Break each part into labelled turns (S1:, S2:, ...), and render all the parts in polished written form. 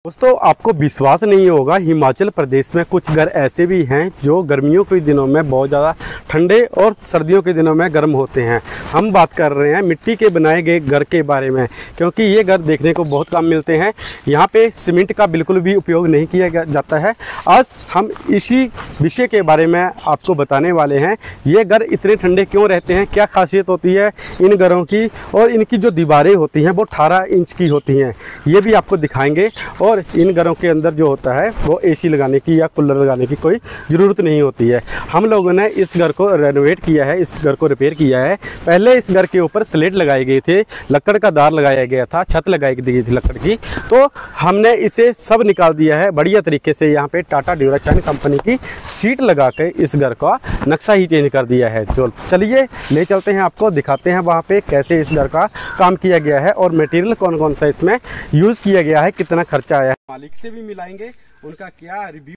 S1: दोस्तों आपको विश्वास नहीं होगा, हिमाचल प्रदेश में कुछ घर ऐसे भी हैं जो गर्मियों के दिनों में बहुत ज़्यादा ठंडे और सर्दियों के दिनों में गर्म होते हैं। हम बात कर रहे हैं मिट्टी के बनाए गए घर के बारे में, क्योंकि ये घर देखने को बहुत कम मिलते हैं। यहाँ पे सीमेंट का बिल्कुल भी उपयोग नहीं किया जाता है। आज हम इसी विषय के बारे में आपको बताने वाले हैं। ये घर इतने ठंडे क्यों रहते हैं, क्या खासियत होती है इन घरों की, और इनकी जो दीवारें होती हैं वो 18 इंच की होती हैं, ये भी आपको दिखाएंगे। और इन घरों के अंदर जो होता है वो एसी लगाने की या कूलर लगाने की कोई ज़रूरत नहीं होती है। हम लोगों ने इस घर को रेनोवेट किया है, इस घर को रिपेयर किया है। पहले इस घर के ऊपर स्लेट लगाए गए थे, लकड़ का दार लगाया गया था, छत लगाई गई थी लकड़ की, तो हमने इसे सब निकाल दिया है बढ़िया तरीके से। यहाँ पे टाटा ड्यूराचाइन कंपनी की सीट लगा के इस घर का नक्शा ही चेंज कर दिया है। जो चलिए ले चलते हैं, आपको दिखाते हैं वहाँ पे कैसे इस घर का काम किया गया है और मटेरियल कौन कौन सा इसमें यूज़ किया गया है, कितना खर्चा आया है। मालिक से भी मिलाएंगे, उनका क्या रिव्यू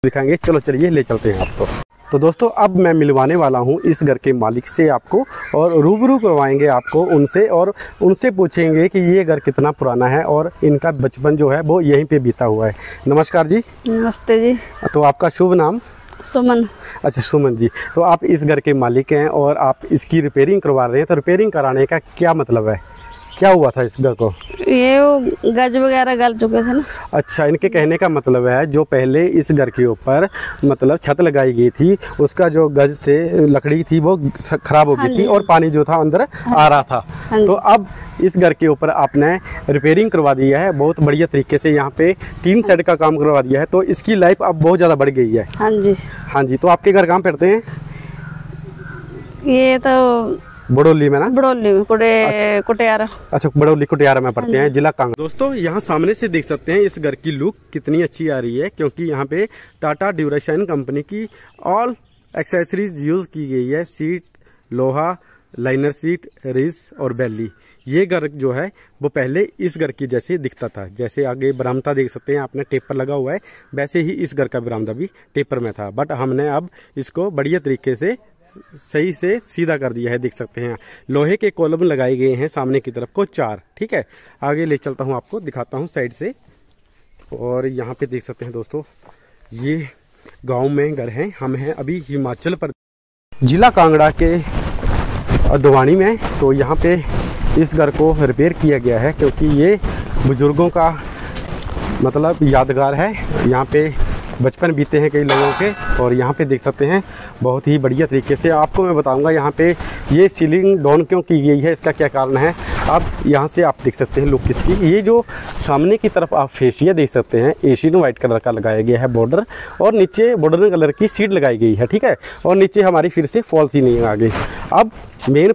S1: दिखाएंगे। चलो चलिए ले चलते हैं आपको। तो दोस्तों अब मैं मिलवाने वाला हूँ इस घर के मालिक से आपको, और रूबरू करवाएंगे आपको उनसे, और उनसे पूछेंगे कि ये घर कितना पुराना है और इनका बचपन जो है वो यहीं पे बीता हुआ है। नमस्कार जी।
S2: नमस्ते जी।
S1: तो आपका शुभ नाम?
S2: सुमन।
S1: अच्छा सुमन जी, तो आप इस घर के मालिक हैं और आप इसकी रिपेयरिंग करवा रहे हैं, तो रिपेयरिंग कराने का क्या मतलब है, क्या हुआ था इस घर को?
S2: ये गज वगैरह गल चुके थे ना। अच्छा,
S1: इनके कहने का मतलब है जो पहले इस घर के ऊपर मतलब छत लगाई गई थी, उसका जो गज थे लकड़ी थी वो खराब हो गई थी और पानी जो था अंदर आ रहा था। तो अब इस घर के ऊपर आपने रिपेयरिंग करवा दिया है बहुत बढ़िया तरीके से, यहाँ पे टीन सेट का काम करवा दिया है, तो इसकी लाइफ अब बहुत ज़्यादा बढ़ गई है।
S2: हाँ जी।
S1: हाँ जी, तो आपके घर कहाँ पड़ते हैं?
S2: ये तो
S1: बड़ौली में ना?
S2: बड़ौली में कुटियारा।
S1: अच्छा, बड़ौली कुटियारा में पड़ते हैं, जिला कांगड़ा। दोस्तों यहाँ सामने से देख सकते हैं इस घर की लुक कितनी अच्छी आ रही है, क्योंकि यहाँ पे टाटा ड्यूराचाइन कंपनी की ऑल एक्सेसरीज यूज की गई है। सीट, लोहा, लाइनर सीट, रिस और बैली। ये घर जो है वो पहले इस घर की जैसे दिखता था, जैसे आगे बरामदा देख सकते हैं आपने टेपर लगा हुआ है, वैसे ही इस घर का बरामदा भी टेपर में था। बट हमने अब इसको बढ़िया तरीके से सही से सीधा कर दिया है, देख सकते हैं। लोहे के कॉलम लगाए गए हैं सामने की तरफ को 4, ठीक है। आगे ले चलता हूं, आपको दिखाता हूं साइड से। और यहाँ पे देख सकते हैं दोस्तों, ये गांव में घर है। हम हैं अभी हिमाचल प्रदेश, जिला कांगड़ा के अदवानी में। तो यहाँ पे इस घर को रिपेयर किया गया है, क्योंकि ये बुजुर्गों का मतलब यादगार है। यहाँ पे बचपन बीते हैं कई लोगों के, और यहाँ पे देख सकते हैं बहुत ही बढ़िया तरीके से। आपको मैं बताऊंगा यहाँ पे ये सीलिंग डाउन क्यों की गई है, इसका क्या कारण है। अब यहाँ से आप देख सकते हैं लुक इसकी। ये जो सामने की तरफ आप फेशिया देख सकते हैं, एशियन वाइट कलर का लगाया गया है बॉर्डर, और नीचे बॉर्डर कलर की सीट लगाई गई है, ठीक है। और नीचे हमारी फिर से फॉल सीलिंग आ गई। अब मेन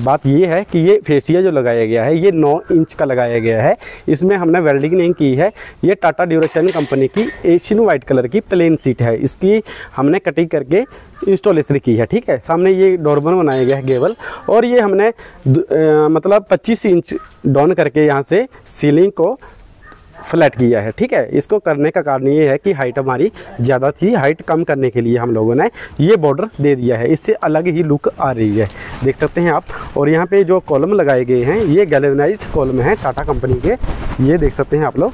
S1: बात ये है कि ये फेशिया जो लगाया गया है ये 9 इंच का लगाया गया है। इसमें हमने वेल्डिंग नहीं की है। ये टाटा ड्यूराचाइन कंपनी की एशियन वाइट कलर की प्लेन सीट है, इसकी हमने कटिंग करके इंस्टॉलेशन की है, ठीक है। सामने ये डोरबल बनाया गया है गेबल, और ये हमने मतलब 25 इंच डाउन करके यहाँ से सीलिंग को फ्लैट किया है, ठीक है। इसको करने का कारण ये है कि हाइट हमारी ज़्यादा थी, हाइट कम करने के लिए हम लोगों ने ये बॉर्डर दे दिया है। इससे अलग ही लुक आ रही है, देख सकते हैं आप। और यहाँ पे जो कॉलम लगाए गए हैं ये गैल्वेनाइज्ड कॉलम है टाटा कंपनी के, ये देख सकते हैं आप लोग।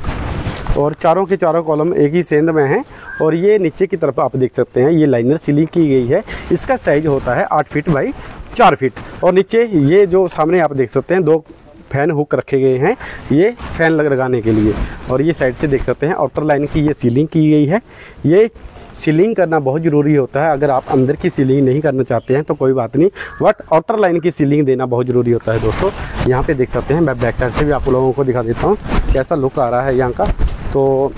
S1: और चारों के चारों कॉलम एक ही सेंध में हैं। और ये नीचे की तरफ आप देख सकते हैं ये लाइनर सीलिंग की गई है। इसका साइज होता है 8 फीट बाई 4 फीट। और नीचे ये जो सामने आप देख सकते हैं 2 फैन हुक रखे गए हैं, ये फैन लगाने के लिए। और ये साइड से देख सकते हैं आउटर लाइन की ये सीलिंग की गई है। ये सीलिंग करना बहुत ज़रूरी होता है। अगर आप अंदर की सीलिंग नहीं करना चाहते हैं तो कोई बात नहीं, बट आउटर लाइन की सीलिंग देना बहुत ज़रूरी होता है दोस्तों। यहाँ पे देख सकते हैं, मैं बैक साइड से भी आप लोगों को दिखा देता हूँ कैसा लुक आ रहा है यहाँ का। तो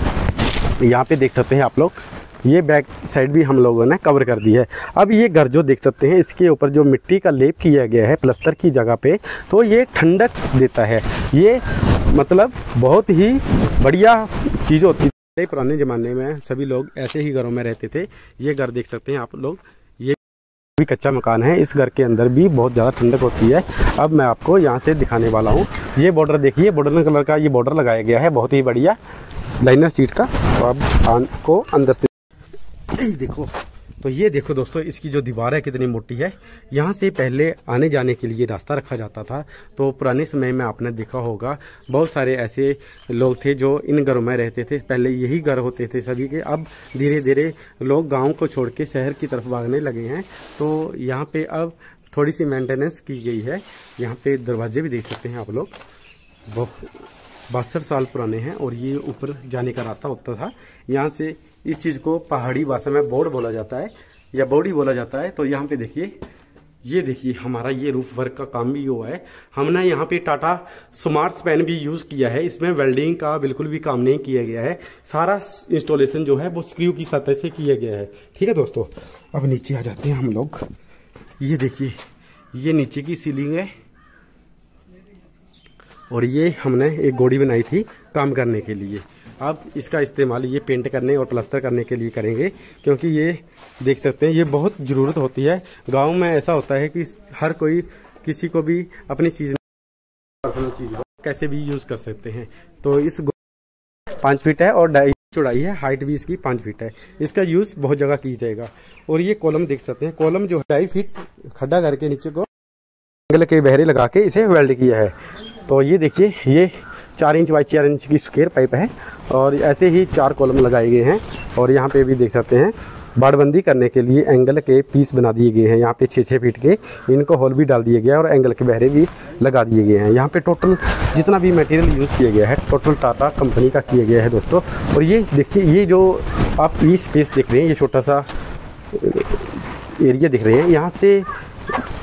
S1: यहाँ पे देख सकते हैं आप लोग, ये बैक साइड भी हम लोगों ने कवर कर दी है। अब ये घर जो देख सकते हैं इसके ऊपर जो मिट्टी का लेप किया गया है प्लस्तर की जगह पे, तो ये ठंडक देता है। ये मतलब बहुत ही बढ़िया चीज़ होती है। पुराने ज़माने में सभी लोग ऐसे ही घरों में रहते थे। ये घर देख सकते हैं आप लोग, ये भी कच्चा मकान है। इस घर के अंदर भी बहुत ज़्यादा ठंडक होती है। अब मैं आपको यहाँ से दिखाने वाला हूँ। ये बॉर्डर देखिए, बॉर्डर कलर का ये बॉर्डर लगाया गया है, बहुत ही बढ़िया लाइनर सीट का। तो अब को अंदर से देखो तो ये देखो दोस्तों, इसकी जो दीवार है कितनी मोटी है। यहाँ से पहले आने जाने के लिए रास्ता रखा जाता था। तो पुराने समय में आपने देखा होगा बहुत सारे ऐसे लोग थे जो इन घरों में रहते थे। पहले यही घर होते थे सभी के। अब धीरे धीरे लोग गाँव को छोड़ के शहर की तरफ भागने लगे हैं। तो यहाँ पे अब थोड़ी सी मेंटेनेंस की गई है। यहाँ पे दरवाजे भी देख सकते हैं आप लोग, वो 62 साल पुराने हैं। और ये ऊपर जाने का रास्ता होता था। यहाँ से इस चीज़ को पहाड़ी भाषा में बोर्ड बोला जाता है या बोर्ड ही बोला जाता है। तो यहाँ पे देखिए, ये देखिए हमारा ये रूफ वर्क का काम भी हुआ है। हमने यहाँ पे टाटा स्मार्ट स्पैन भी यूज़ किया है। इसमें वेल्डिंग का बिल्कुल भी काम नहीं किया गया है। सारा इंस्टॉलेशन जो है वो स्क्रू की सतह से किया गया है। ठीक है दोस्तों, अब नीचे आ जाते हैं हम लोग। ये देखिए, ये नीचे की सीलिंग है और ये हमने एक गोड़ी बनाई थी काम करने के लिए। अब इसका इस्तेमाल ये पेंट करने और प्लास्टर करने के लिए करेंगे, क्योंकि ये देख सकते हैं ये बहुत ज़रूरत होती है। गांव में ऐसा होता है कि हर कोई किसी को भी अपनी चीज़ कैसे भी यूज़ कर सकते हैं। तो इस 5 फीट है और चौड़ाई है, हाइट भी इसकी 5 फीट है। इसका यूज़ बहुत जगह की जाएगा। और ये कॉलम देख सकते हैं, कॉलम जो 2.5 फीट खड्डा करके नीचे को एंगल के बहरे लगा के इसे वेल्ड किया है। तो ये देखिए, ये 4 इंच बाई 4 इंच की स्क्वायर पाइप है और ऐसे ही 4 कॉलम लगाए गए हैं। और यहाँ पे भी देख सकते हैं बाड़बंदी करने के लिए एंगल के पीस बना दिए गए हैं। यहाँ पे 6-6 फीट के इनको होल भी डाल दिए गया और एंगल के बहरे भी लगा दिए गए हैं। यहाँ पे टोटल जितना भी मटेरियल यूज़ किया गया है टोटल टाटा कंपनी का किया गया है दोस्तों। और ये देखिए, ये जो आप ये स्पेस देख रहे हैं, ये छोटा सा एरिया दिख रहे हैं, यहाँ से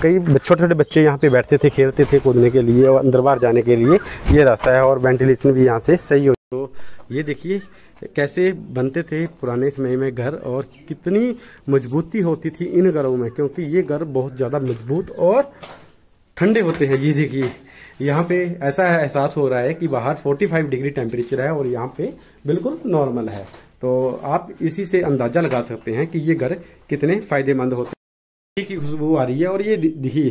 S1: कई छोटे छोटे बच्चे यहाँ पे बैठते थे, खेलते थे कूदने के लिए और अंदर बाहर जाने के लिए ये रास्ता है। और वेंटिलेशन भी यहाँ से सही हो। तो ये देखिए कैसे बनते थे पुराने समय में घर और कितनी मजबूती होती थी इन घरों में, क्योंकि ये घर बहुत ज़्यादा मजबूत और ठंडे होते हैं। ये देखिए, यहाँ पे ऐसा एहसास हो रहा है कि बाहर 45 डिग्री टेम्परेचर है और यहाँ पे बिल्कुल नॉर्मल है। तो आप इसी से अंदाज़ा लगा सकते हैं कि ये घर कितने फ़ायदेमंद होते हैं। की खुशबू आ रही है। और ये देखिए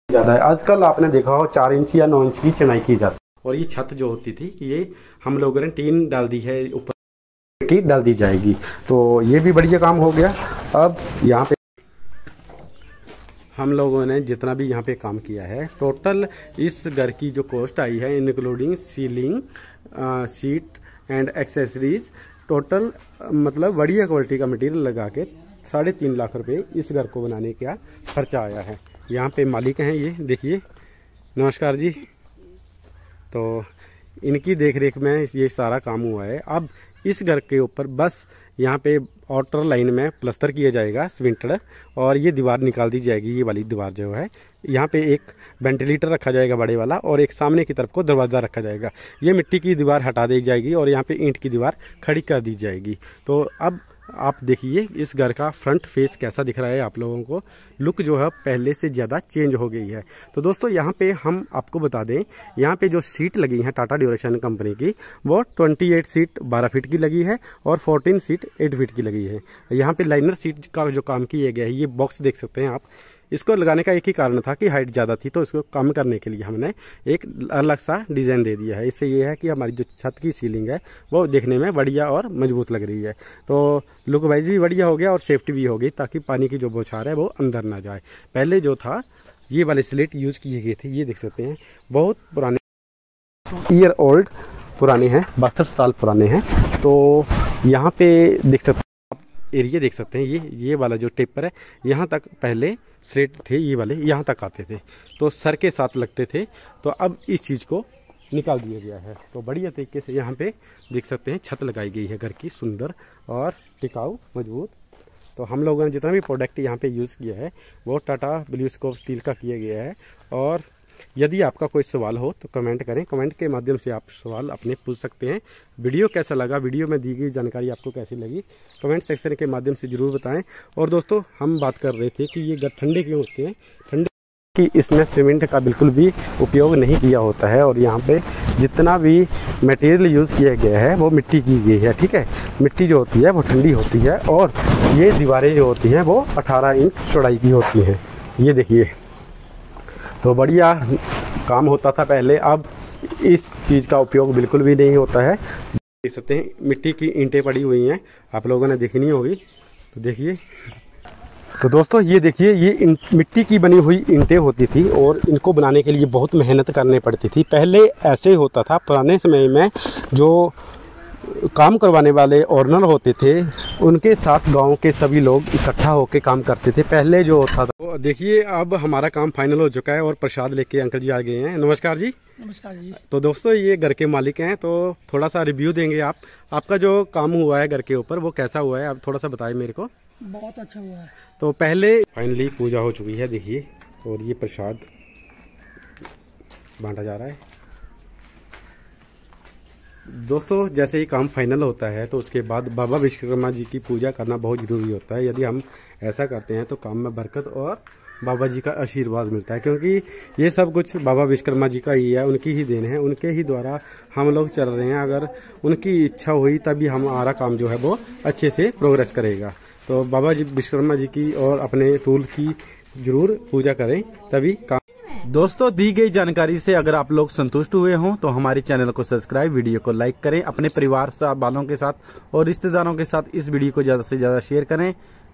S1: ज़्यादा है। आजकल आपने देखा हो 4 इंच या 9 इंच की चढ़ाई की जाती है। और ये छत जो होती थी कि ये हम लोगों ने टीन डाल दी है, ऊपर टीन डाल दी जाएगी। तो ये भी बढ़िया काम हो गया। अब यहाँ पे हम लोगों ने जितना भी यहाँ पे काम किया है, टोटल इस घर की जो कॉस्ट आई है including ceiling, seat and accessories, total मतलब बढ़िया क्वालिटी का मटेरियल लगा के 3.5 लाख रुपए इस घर को बनाने का खर्चा आया है। यहाँ पे मालिक हैं, ये देखिए, नमस्कार जी। तो इनकी देखरेख में ये सारा काम हुआ है। अब इस घर के ऊपर बस यहाँ पे आउटर लाइन में प्लास्टर किया जाएगा सीमेंटेड, और ये दीवार निकाल दी जाएगी। ये वाली दीवार जो है, यहाँ पे एक वेंटिलेटर रखा जाएगा बड़े वाला और एक सामने की तरफ को दरवाज़ा रखा जाएगा। ये मिट्टी की दीवार हटा दी जाएगी और यहाँ पे ईंट की दीवार खड़ी कर दी जाएगी। तो अब आप देखिए इस घर का फ्रंट फेस कैसा दिख रहा है। आप लोगों को लुक जो है पहले से ज़्यादा चेंज हो गई है। तो दोस्तों यहाँ पे हम आपको बता दें, यहाँ पे जो सीट लगी है टाटा ड्यूरेशन कंपनी की, वो 28 सीट 12 फीट की लगी है और 14 सीट 8 फीट की लगी है। यहाँ पे लाइनर सीट का जो काम किया गया है, ये बॉक्स देख सकते हैं आप। इसको लगाने का एक ही कारण था कि हाइट ज़्यादा थी, तो इसको कम करने के लिए हमने एक अलग सा डिज़ाइन दे दिया है। इससे ये है कि हमारी जो छत की सीलिंग है वो देखने में बढ़िया और मजबूत लग रही है। तो लुक वाइज भी बढ़िया हो गया और सेफ्टी भी हो गई, ताकि पानी की जो बौछार है वो अंदर ना जाए। पहले जो था ये वाले स्लेट यूज़ किए गए थे, ये देख सकते हैं बहुत पुराने, ईयर ओल्ड पुराने हैं, 62 साल पुराने हैं। तो यहाँ पे देख सकते एरिया देख सकते हैं, ये वाला जो टेपर है यहाँ तक पहले स्लेट थे, ये वाले यहाँ तक आते थे तो सर के साथ लगते थे। तो अब इस चीज़ को निकाल दिया गया है। तो बढ़िया तरीके से यहाँ पे देख सकते हैं छत लगाई गई है घर की, सुंदर और टिकाऊ मजबूत। तो हम लोगों ने जितना भी प्रोडक्ट यहाँ पे यूज़ किया है वो टाटा ब्लू स्कोप स्टील का किया गया है। और यदि आपका कोई सवाल हो तो कमेंट करें, कमेंट के माध्यम से आप सवाल अपने पूछ सकते हैं। वीडियो कैसा लगा, वीडियो में दी गई जानकारी आपको कैसी लगी, कमेंट सेक्शन के माध्यम से ज़रूर बताएं। और दोस्तों हम बात कर रहे थे कि ये घर ठंडे क्यों होते हैं, ठंडे कि इसमें सीमेंट का बिल्कुल भी उपयोग नहीं किया होता है। और यहाँ पे जितना भी मटेरियल यूज़ किया गया है वो मिट्टी की गई है। ठीक है, मिट्टी जो होती है वो ठंडी होती है और ये दीवारें जो होती हैं वो 18 इंच चौड़ाई की होती हैं। ये देखिए, तो बढ़िया काम होता था पहले, अब इस चीज़ का उपयोग बिल्कुल भी नहीं होता है। देख सकते हैं मिट्टी की ईंटें पड़ी हुई हैं, आप लोगों ने देखनी होगी। तो देखिए, तो दोस्तों ये देखिए, ये मिट्टी की बनी हुई ईंटें होती थी और इनको बनाने के लिए बहुत मेहनत करनी पड़ती थी। पहले ऐसे होता था, पुराने समय में जो काम करवाने वाले ऑनर होते थे उनके साथ गांव के सभी लोग इकट्ठा होकर काम करते थे पहले जो होता था। तो देखिए अब हमारा काम फाइनल हो चुका है और प्रसाद लेके अंकल जी आ गए हैं। नमस्कार जी।
S3: नमस्कार जी।
S1: तो दोस्तों ये घर के मालिक हैं, तो थोड़ा सा रिव्यू देंगे आप। आपका जो काम हुआ है घर के ऊपर वो कैसा हुआ है, आप थोड़ा सा बताएं मेरे को।
S3: बहुत अच्छा हुआ है।
S1: तो पहले फाइनली पूजा हो चुकी है देखिए, और ये प्रसाद बांटा जा रहा है। दोस्तों जैसे ही काम फाइनल होता है तो उसके बाद बाबा विश्वकर्मा जी की पूजा करना बहुत ज़रूरी होता है। यदि हम ऐसा करते हैं तो काम में बरकत और बाबा जी का आशीर्वाद मिलता है, क्योंकि ये सब कुछ बाबा विश्वकर्मा जी का ही है, उनकी ही देन है, उनके ही द्वारा हम लोग चल रहे हैं। अगर उनकी इच्छा हुई तभी हमारा काम जो है वो अच्छे से प्रोग्रेस करेगा। तो बाबा जी विश्वकर्मा जी की और अपने टूल की जरूर पूजा करें, तभी काम। दोस्तों दी गई जानकारी से अगर आप लोग संतुष्ट हुए हों तो हमारे चैनल को सब्सक्राइब, वीडियो को लाइक करें, अपने परिवार वालों के साथ और रिश्तेदारों के साथ इस वीडियो को ज़्यादा से ज़्यादा शेयर करें,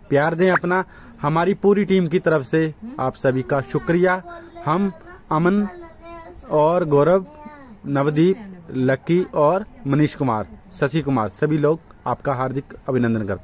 S1: प्यार दें अपना। हमारी पूरी टीम की तरफ से आप सभी का शुक्रिया। हम अमन और गौरव, नवदीप, लक्की और मनीष कुमार, शशि कुमार, सभी लोग आपका हार्दिक अभिनंदन करते हैं।